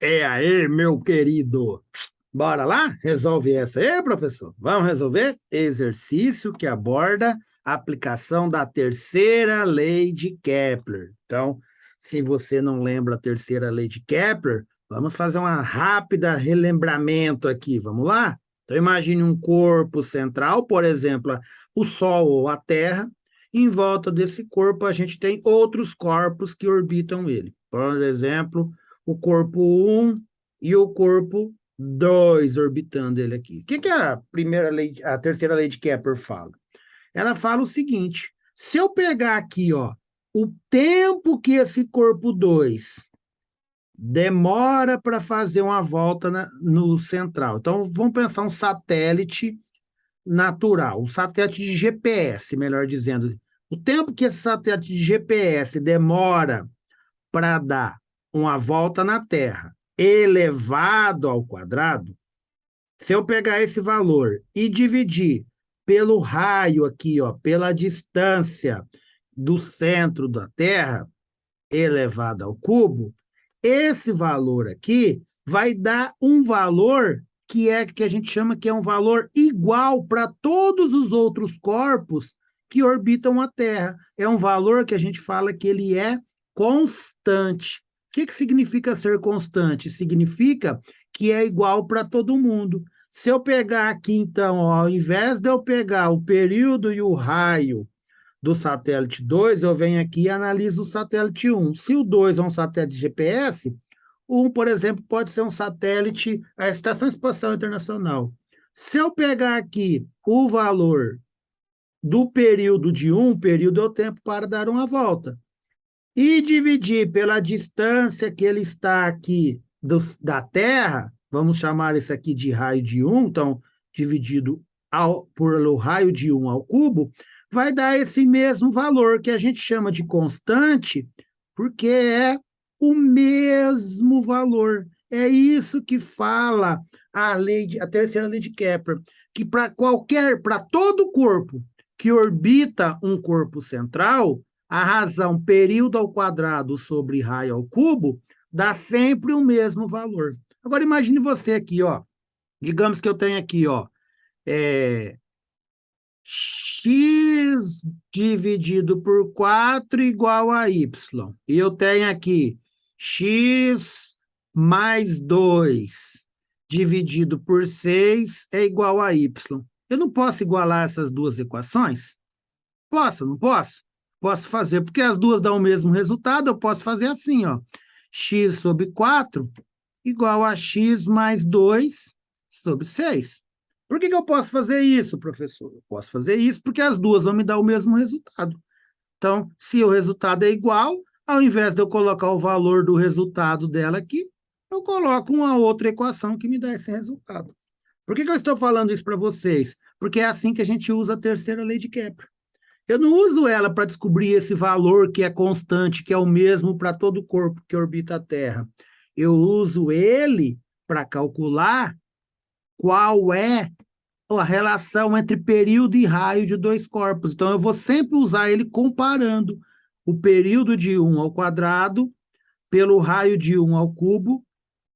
É aí, meu querido. Bora lá? Resolve essa aí, professor. Vamos resolver? Exercício que aborda a aplicação da terceira lei de Kepler. Então, se você não lembra a terceira lei de Kepler, vamos fazer uma rápida relembramento aqui. Vamos lá? Então, imagine um corpo central, por exemplo, o Sol ou a Terra. Em volta desse corpo, a gente tem outros corpos que orbitam ele. Por exemplo, o corpo um e o corpo 2 orbitando ele aqui. O que a primeira lei, a terceira lei de Kepler fala? Ela fala o seguinte: se eu pegar aqui, ó, o tempo que esse corpo 2 demora para fazer uma volta no central. Então, vamos pensar um satélite natural, um satélite de GPS, melhor dizendo. O tempo que esse satélite de GPS demora para dar uma volta na Terra elevado ao quadrado, se eu pegar esse valor e dividir pelo raio aqui, ó, pela distância do centro da Terra elevado ao cubo, esse valor aqui vai dar um valor que a gente chama que é um valor igual para todos os outros corpos que orbitam a Terra. É um valor que a gente fala que ele é constante. O que significa ser constante? Significa que é igual para todo mundo. Se eu pegar aqui, então, ó, ao invés de eu pegar o período e o raio do satélite 2, eu venho aqui e analiso o satélite 1. Se o 2 é um satélite GPS, o 1, por exemplo, pode ser um satélite, a Estação Espacial Internacional. Se eu pegar aqui o valor do período de 1, período é o tempo para dar uma volta, e dividir pela distância que ele está aqui da Terra, vamos chamar isso aqui de raio de 1, então, dividido pelo raio de 1 ao cubo, vai dar esse mesmo valor que a gente chama de constante, porque é o mesmo valor. É isso que fala a terceira lei de Kepler, que para todo corpo que orbita um corpo central, a razão período ao quadrado sobre raio ao cubo dá sempre o mesmo valor. Agora imagine você aqui, ó. Digamos que eu tenho aqui, ó, é, x dividido por 4 igual a y. E eu tenho aqui x mais 2 dividido por 6 é igual a y. Eu não posso igualar essas duas equações? Posso, não posso? Posso fazer, porque as duas dão o mesmo resultado, eu posso fazer assim, ó. X sobre 4 igual a x mais 2 sobre 6. Por que eu posso fazer isso, professor? Eu posso fazer isso porque as duas vão me dar o mesmo resultado. Então, se o resultado é igual, ao invés de eu colocar o valor do resultado dela aqui, eu coloco uma outra equação que me dá esse resultado. Por que eu estou falando isso para vocês? Porque é assim que a gente usa a terceira lei de Kepler. Eu não uso ela para descobrir esse valor que é constante, que é o mesmo para todo o corpo que orbita a Terra. Eu uso ele para calcular qual é a relação entre período e raio de dois corpos. Então, eu vou sempre usar ele comparando o período de 1 ao quadrado pelo raio de 1 ao cubo,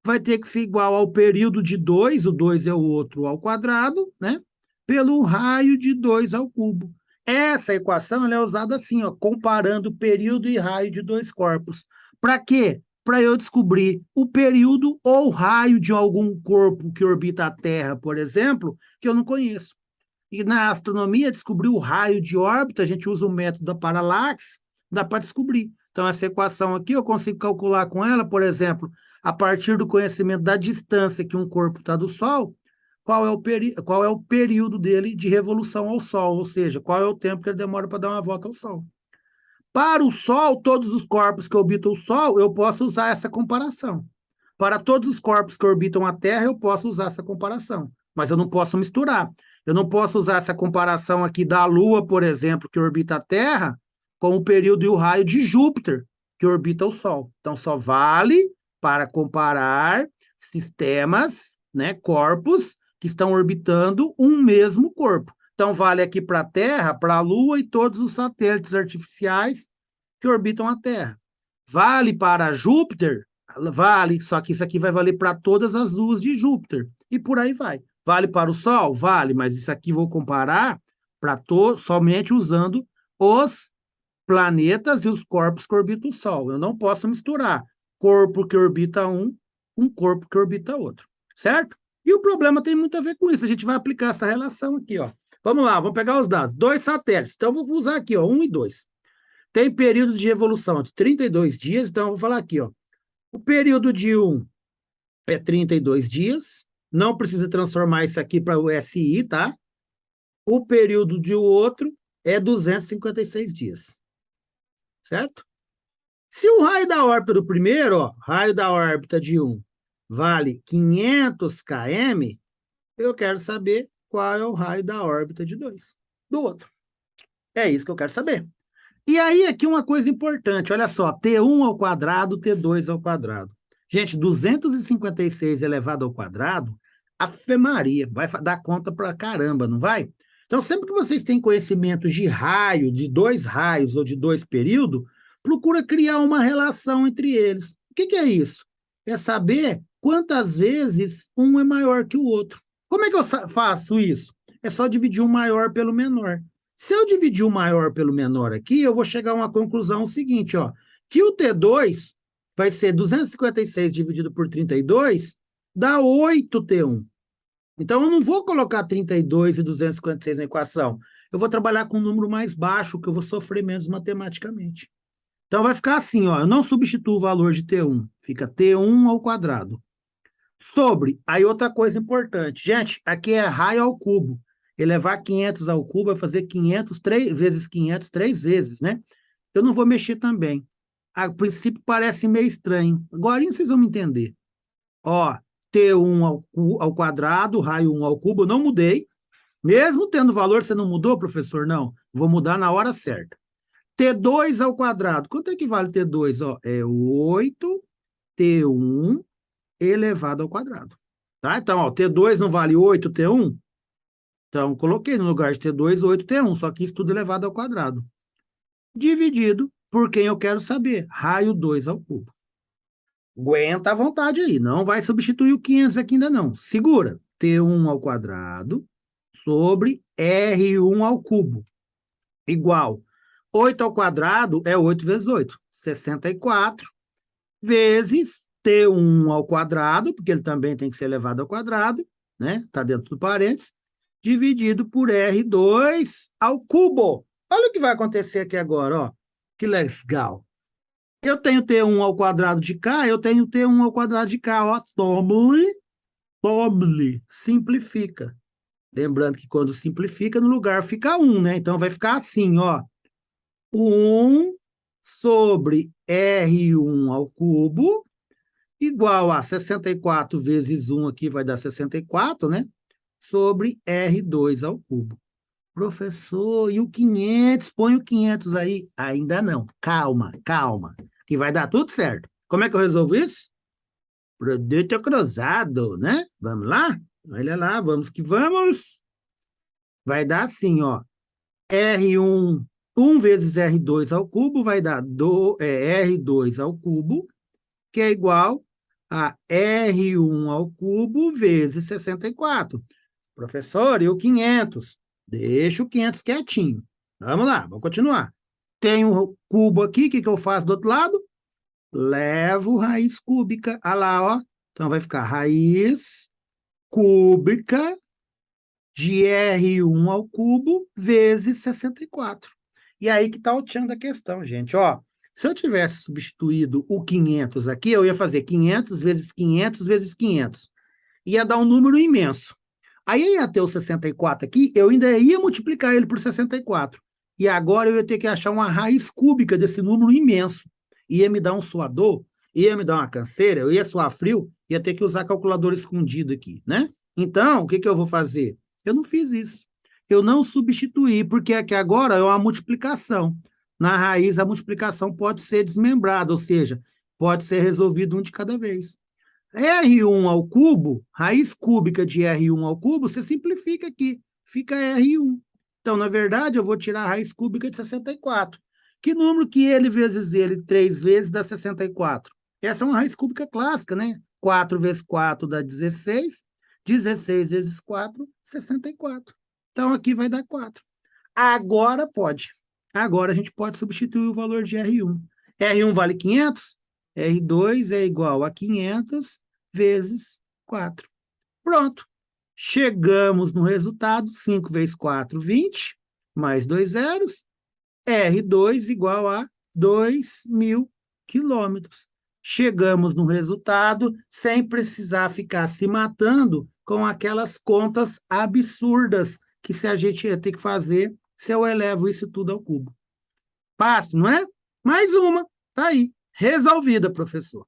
vai ter que ser igual ao período de 2, o 2 é o outro ao quadrado, né? Pelo raio de 2 ao cubo. Essa equação ela é usada assim, ó, comparando período e raio de dois corpos. Para quê? Para eu descobrir o período ou raio de algum corpo que orbita a Terra, por exemplo, que eu não conheço. E na astronomia, descobrir o raio de órbita, a gente usa o método da paralaxe, dá para descobrir. Então, essa equação aqui, eu consigo calcular com ela, por exemplo, a partir do conhecimento da distância que um corpo está do Sol, qual é o período dele de revolução ao Sol, ou seja, qual é o tempo que ele demora para dar uma volta ao Sol. Para o Sol, todos os corpos que orbitam o Sol, eu posso usar essa comparação. Para todos os corpos que orbitam a Terra, eu posso usar essa comparação, mas eu não posso misturar. Eu não posso usar essa comparação aqui da Lua, por exemplo, que orbita a Terra, com o período e o raio de Júpiter, que orbita o Sol. Então, só vale para comparar sistemas, né, corpos que estão orbitando um mesmo corpo. Então, vale aqui para a Terra, para a Lua e todos os satélites artificiais que orbitam a Terra. Vale para Júpiter, Vale, só que isso aqui vai valer para todas as luas de Júpiter. E por aí vai. Vale para o Sol? Vale, mas isso aqui vou comparar para somente usando os planetas e os corpos que orbitam o Sol. Eu não posso misturar corpo que orbita um com corpo que orbita outro, certo? E o problema tem muito a ver com isso. A gente vai aplicar essa relação aqui, ó. Vamos lá, vamos pegar os dados. 2 satélites. Então, eu vou usar aqui, ó, 1 e 2. Tem período de evolução de 32 dias, então eu vou falar aqui, ó. O período de 1 é 32 dias. Não precisa transformar isso aqui para o SI, tá? O período de outro é 256 dias. Certo? Se o raio da órbita do primeiro, ó, raio da órbita de 1 vale 500 km, eu quero saber qual é o raio da órbita de 2 do outro. É isso que eu quero saber. E aí, aqui uma coisa importante, olha só, T1 ao quadrado, T2 ao quadrado. Gente, 256 elevado ao quadrado, Ave Maria, vai dar conta pra caramba, não vai? Então, sempre que vocês têm conhecimento de raio, de 2 raios ou de 2 períodos, procura criar uma relação entre eles. O que é isso? É saber quantas vezes um é maior que o outro. Como é que eu faço isso? É só dividir o maior pelo menor. Se eu dividir o maior pelo menor aqui, eu vou chegar a uma conclusão seguinte, ó, que o T2 vai ser 256 dividido por 32, dá 8T1. Então, eu não vou colocar 32 e 256 na equação. Eu vou trabalhar com um número mais baixo, que eu vou sofrer menos matematicamente. Então, vai ficar assim, ó, eu não substituo o valor de T1, fica T1 ao quadrado. Sobre, aí outra coisa importante. Gente, aqui é raio ao cubo. Elevar 500 ao cubo é fazer 500 vezes 500 3 vezes, né? Eu não vou mexer também. A princípio parece meio estranho. Agora vocês vão me entender. Ó, T1 ao quadrado, raio 1 ao cubo, eu não mudei. Mesmo tendo valor, você não mudou, professor? Não. Vou mudar na hora certa. T2 ao quadrado. Quanto é que vale T2? Ó, é 8T1 elevado ao quadrado. Tá? Então, ó, T2 não vale 8T1? Então, coloquei no lugar de T2, 8T1, só que isso tudo elevado ao quadrado. Dividido por quem eu quero saber, raio 2 ao cubo. Aguenta à vontade aí, não vai substituir o 500 aqui ainda não. Segura, T1 ao quadrado sobre R1 ao cubo, igual 8 ao quadrado é 8 vezes 8, 64, vezes T1 ao quadrado, porque ele também tem que ser elevado ao quadrado, né? Está dentro do parênteses, dividido por R2 ao cubo. Olha o que vai acontecer aqui agora, ó. Que legal. Eu tenho T1 ao quadrado de cá, eu tenho T1 ao quadrado de cá, ó. Tome, simplifica. Lembrando que quando simplifica, no lugar fica 1, né? Então vai ficar assim, ó. 1 sobre R1 ao cubo igual a 64 vezes 1 aqui vai dar 64, né? Sobre R2 ao cubo. Professor, e o 500? Põe o 500 aí. Ainda não. Calma, calma, que vai dar tudo certo. Como é que eu resolvo isso? Produto cruzado, né? Vamos lá? Olha lá, vamos que vamos. Vai dar assim, ó. R1, 1 vezes R2 ao cubo vai dar R2 ao cubo, que é igual a R1 ao cubo vezes 64. Professor, e o 500? Deixa o 500 quietinho. Vamos lá, vamos continuar. Tem um cubo aqui, o que eu faço do outro lado? Levo raiz cúbica. Ah lá, ó. Então vai ficar raiz cúbica de R1 ao cubo vezes 64. E aí que está o tchan da questão, gente. Ó, se eu tivesse substituído o 500 aqui, eu ia fazer 500 vezes 500 vezes 500. Ia dar um número imenso. Aí eu ia ter o 64 aqui, eu ainda ia multiplicar ele por 64. E agora eu ia ter que achar uma raiz cúbica desse número imenso. Ia me dar um suador, ia me dar uma canseira, eu ia suar frio, ia ter que usar calculador escondido aqui, né? Então, o que eu vou fazer? Eu não fiz isso. Eu não substituí, porque aqui agora é uma multiplicação. Na raiz, a multiplicação pode ser desmembrada, ou seja, pode ser resolvido um de cada vez. R1 ao cubo, raiz cúbica de R1 ao cubo, você simplifica aqui, fica R1. Então, na verdade, eu vou tirar a raiz cúbica de 64. Que número que ele vezes ele 3 vezes dá 64? Essa é uma raiz cúbica clássica, né? 4 vezes 4 dá 16, 16 vezes 4, 64. Então, aqui vai dar 4. Agora pode. Agora a gente pode substituir o valor de R1. R1 vale 500, R2 é igual a 500 vezes 4. Pronto. Chegamos no resultado, 5 vezes 4, 20, mais 2 zeros, R2 igual a 2.000 quilômetros. Chegamos no resultado sem precisar ficar se matando com aquelas contas absurdas que se a gente ia ter que fazer se eu elevo isso tudo ao cubo. Fácil, não é? Mais uma, tá aí, resolvida, professor.